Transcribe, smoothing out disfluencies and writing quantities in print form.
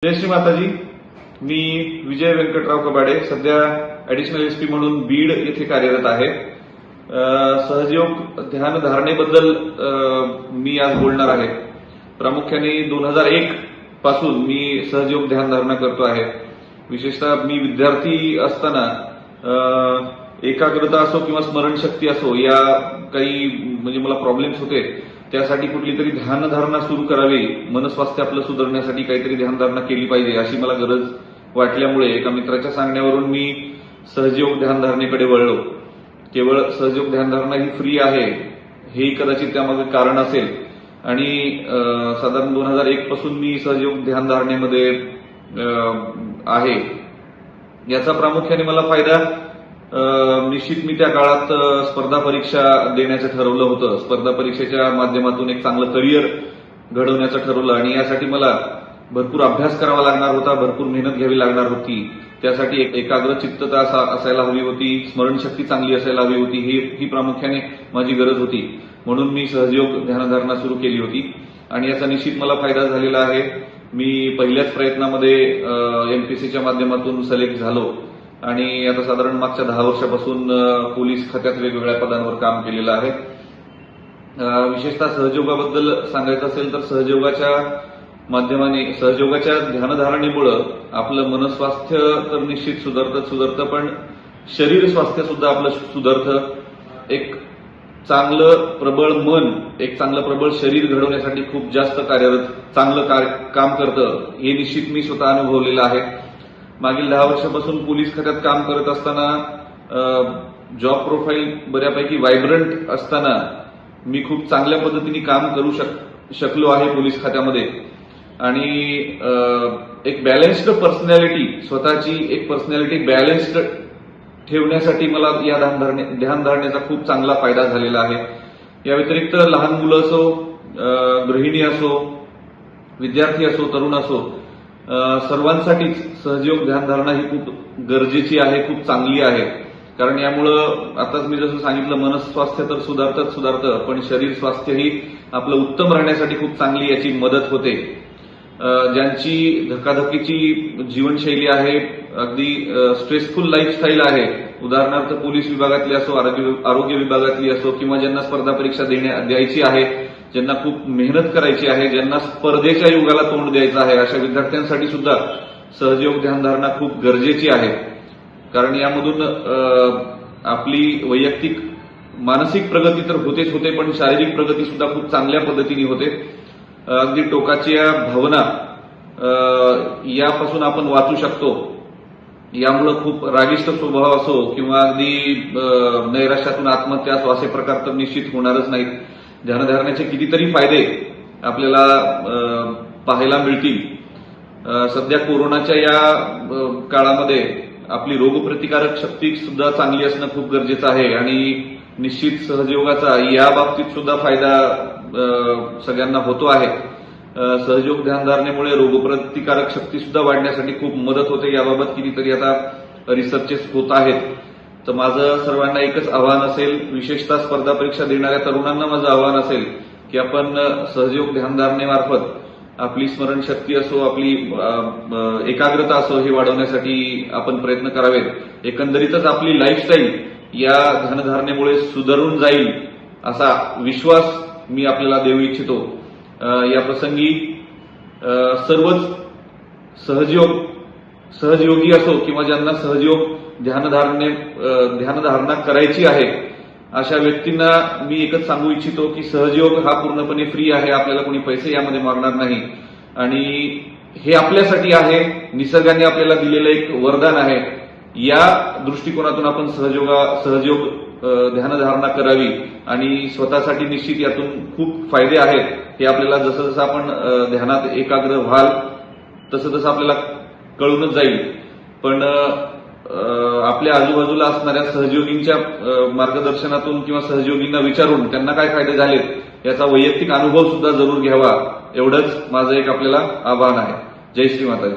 जय श्री माताजी. मी विजय व्यंकटराव कबाडे, सध्या additional SP म्हणून बीड येथे कार्यरत आहे. सहजयोग ध्यान धारणेबद्दल मी आज बोलणार आहे. प्रामुख्याने 2001 पासून मी सहजयोग ध्यान धारणा करतो आहे. विशेषतः मी विद्यार्थी असताना एकाग्रता असो किंवा स्मरणशक्ती असो, या काही म्हणजे मला प्रॉब्लेम्स होते. त्यासाठी कुठली तरी ध्यानधारणा सुरू करावी, मनस्वास्थ्य आपलं सुधारण्यासाठी काहीतरी ध्यानधारणा केली पाहिजे अशी मला गरज वाटल्यामुळे एका मित्राच्या सांगण्यावरून मी सहजयोग ध्यानधारणेकडे वळलो. केवळ सहजयोग ध्यानधारणा ही फ्री आहे हेही कदाचित त्यामागे कारण असेल. आणि साधारण 2001 पासून मी सहजयोग ध्यानधारणेमध्ये आहे. याचा प्रामुख्याने मला फायदा निश्चित मी त्या काळात स्पर्धा परीक्षा देण्याचं ठरवलं होतं. स्पर्धा परीक्षेच्या माध्यमातून एक चांगलं करिअर घडवण्याचं ठरवलं आणि यासाठी मला भरपूर अभ्यास करावा लागणार होता, भरपूर मेहनत घ्यावी लागणार होती. त्यासाठी एक एकाग्र चित्तता असायला हवी होती, स्मरणशक्ती चांगली असायला हवी होती. ही प्रामुख्याने माझी गरज होती. म्हणून मी सहजयोग ध्यानधारणा सुरू केली होती आणि याचा निश्चित मला फायदा झालेला आहे. मी पहिल्याच प्रयत्नामध्ये एमपीएससीच्या माध्यमातून सिलेक्ट झालो आणि आता साधारण मागच्या 10 वर्षापासून पोलीस खात्यात वेगवेगळ्या पदांवर काम केलेलं आहे. विशेषतः सहयोगाबद्दल सांगायचं असेल तर सहयोगाच्या माध्यमाने, सहयोगाच्या ध्यानधारणेमुळे आपलं मनस्वास्थ्य तर निश्चित सुधारतं, पण शरीर स्वास्थ्य सुद्धा आपलं सुधारतं. एक चांगलं प्रबळ मन, एक चांगलं प्रबळ शरीर घडवण्यासाठी खूप जास्त कार्यरत, चांगलं काम करतं. हे निश्चित मी स्वतः अनुभवलेलं आहे. मागील 10 वर्षापासून पोलीस खात्यात काम करत असताना जॉब प्रोफाईल बऱ्यापैकी व्हायब्रंट असताना मी खूप चांगल्या पद्धतीने काम करू शकलो आहे पोलीस खात्यामध्ये. आणि एक बॅलन्स्ड पर्सनॅलिटी, स्वतःची एक पर्सनॅलिटी बॅलन्स्ड ठेवण्यासाठी मला या ध्यानधारणेचा खूप चांगला फायदा झालेला आहे. या व्यतिरिक्त लहान मुलं असो, गृहिणी असो, विद्यार्थी असो, तरुण असो, सर्वांसाठीच सहजयोग ध्यानधारणा ही खूप गरजेची आहे, खूप चांगली आहे. कारण यामुळं आताच मी जसं सांगितलं, मनस्वास्थ्य तर सुधारतं, पण शरीर स्वास्थ्यही आपलं उत्तम राहण्यासाठी खूप चांगली याची मदत होते. ज्यांची धकाधकीची जीवनशैली आहे, अगदी स्ट्रेसफुल लाईफस्टाईल आहे, उदाहरणार्थ पोलीस विभागातली असो, आरोग्य विभागातली असो, किंवा ज्यांना स्पर्धा परीक्षा द्यायची आहे, ज्यांना खूप मेहनत करायची आहे, ज्यांना स्पर्धेच्या युगाला तोंड द्यायचं आहे, अशा विद्यार्थ्यांसाठी सुद्धा सहजयोग ध्यानधारणा खूप गरजेची आहे. कारण यामधून आपली वैयक्तिक मानसिक प्रगती तर होते, पण शारीरिक प्रगती सुद्धा खूप चांगल्या पद्धतीने होते. अगदी टोकाच्या भावना यापासून आपण वाचू शकतो. यामुळे खूप रागिष्ट स्वभाव असो किंवा अगदी नैराश्यातून आत्महत्या असो, असे प्रकार तर निश्चित होणारच नाहीत. ध्यानधारणेचे कितीतरी फायदे आपल्याला पाहायला मिळतील. सध्या कोरोनाच्या या काळामध्ये आपली रोगप्रतिकारक शक्ती सुद्धा चांगली असणं खूप गरजेचं आहे आणि निश्चित सहजयोगाचा या बाबतीत सुद्धा फायदा सगळ्यांना होतो आहे. सहजयोग ध्यानधारणेमुळे रोगप्रतिकारक शक्ती सुद्धा वाढण्यासाठी खूप मदत होते. याबाबत कितीतरी आता रिसर्चेस होत आहेत. तर माझं सर्वांना एकच आव्हान असेल, विशेषतः स्पर्धा परीक्षा देणाऱ्या तरुणांना माझं आव्हान असेल की आपण सहजयोग ध्यानधारणेमार्फत आपली स्मरणशक्ती असो, आपली एकाग्रता असो, हे वाढवण्यासाठी आपण प्रयत्न करावेत. एकंदरीतच आपली लाईफस्टाईल या ध्यानधारणेमुळे सुधारून जाईल असा विश्वास मी आपल्याला देऊ इच्छितो. या प्रसंगी सर्वच सहजयोगी असो किंवा ज्यांना सहजयोग ध्यानधारणा करायची आहे, अशा व्यक्तींना मी एकच सांगू इच्छितो की सहजयोग हा पूर्णपणे फ्री आहे. आपल्याला कोणी पैसे यामध्ये मागणार नाही आणि हे आपल्यासाठी आहे. निसर्गाने आपल्याला दिलेलं एक वरदान आहे. या दृष्टिकोनातून आपण सहजयोग ध्यानधारणा करावी आणि स्वतःसाठी निश्चित यातून खूप फायदे आहेत. हे आपल्याला जसं आपण ध्यानात एकाग्र व्हाल तसं आपल्याला कळूनच जाईल. पण आपल्या आजूबाजूला असणाऱ्या सहयोगींच्या मार्गदर्शनातून किंवा सहयोगींना विचारून त्यांना काय फायदे झालेत याचा वैयक्तिक अनुभव सुद्धा जरूर घ्यावा, एवढंच माझं एक आपल्याला आवाहन आहे. जय श्री माताजी.